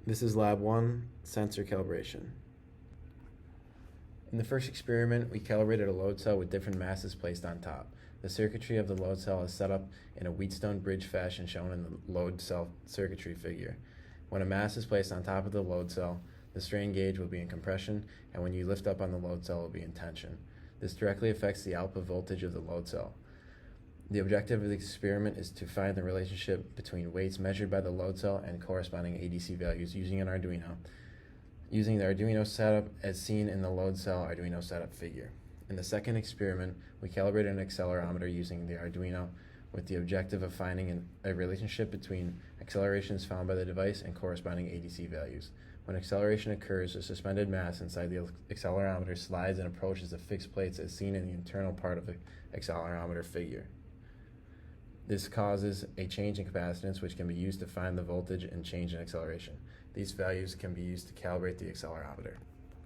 This is Lab 1, sensor calibration. In the first experiment, we calibrated a load cell with different masses placed on top. The circuitry of the load cell is set up in a wheatstone bridge fashion shown in the load cell circuitry figure. When a mass is placed on top of the load cell, the strain gauge will be in compression, and when you lift up on the load cell, it will be in tension. This directly affects the output voltage of the load cell. The objective of the experiment is to find the relationship between weights measured by the load cell and corresponding ADC values using an Arduino, using the Arduino setup as seen in the load cell Arduino setup figure. In the second experiment, we calibrated an accelerometer using the Arduino with the objective of finding a relationship between accelerations found by the device and corresponding ADC values. When acceleration occurs, a suspended mass inside the accelerometer slides and approaches the fixed plates as seen in the internal part of the accelerometer figure. This causes a change in capacitance, which can be used to find the voltage and change in acceleration. These values can be used to calibrate the accelerometer.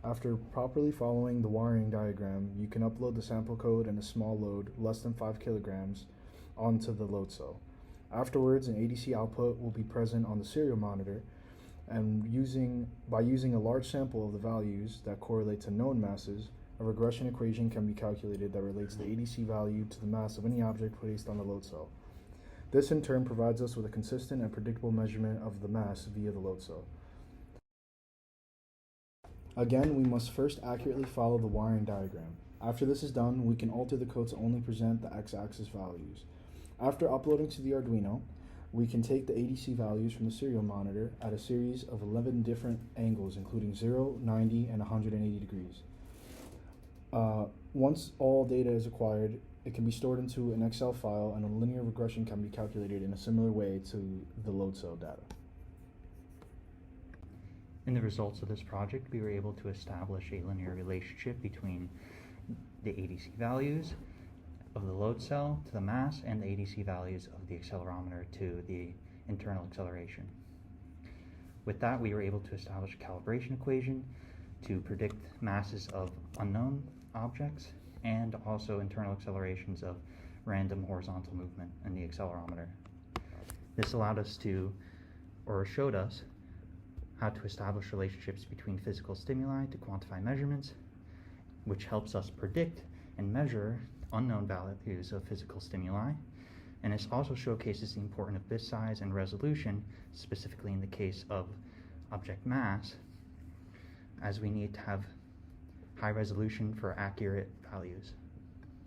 After properly following the wiring diagram, you can upload the sample code and a small load, less than 5 kilograms, onto the load cell. Afterwards, an ADC output will be present on the serial monitor, and by using a large sample of the values that correlate to known masses, a regression equation can be calculated that relates the ADC value to the mass of any object placed on the load cell. This in turn provides us with a consistent and predictable measurement of the mass via the load cell. Again, we must first accurately follow the wiring diagram. After this is done, we can alter the code to only present the x-axis values. After uploading to the Arduino, we can take the ADC values from the serial monitor at a series of 11 different angles, including 0, 90, and 180 degrees. Once all data is acquired, it can be stored into an Excel file, and a linear regression can be calculated in a similar way to the load cell data. In the results of this project, we were able to establish a linear relationship between the ADC values of the load cell to the mass and the ADC values of the accelerometer to the internal acceleration. With that, we were able to establish a calibration equation to predict masses of unknown objects and also internal accelerations of random horizontal movement in the accelerometer. This allowed us to, or showed us, how to establish relationships between physical stimuli to quantify measurements, which helps us predict and measure unknown values of physical stimuli. And this also showcases the importance of bit size and resolution, specifically in the case of object mass, as we need to have high resolution for accurate values.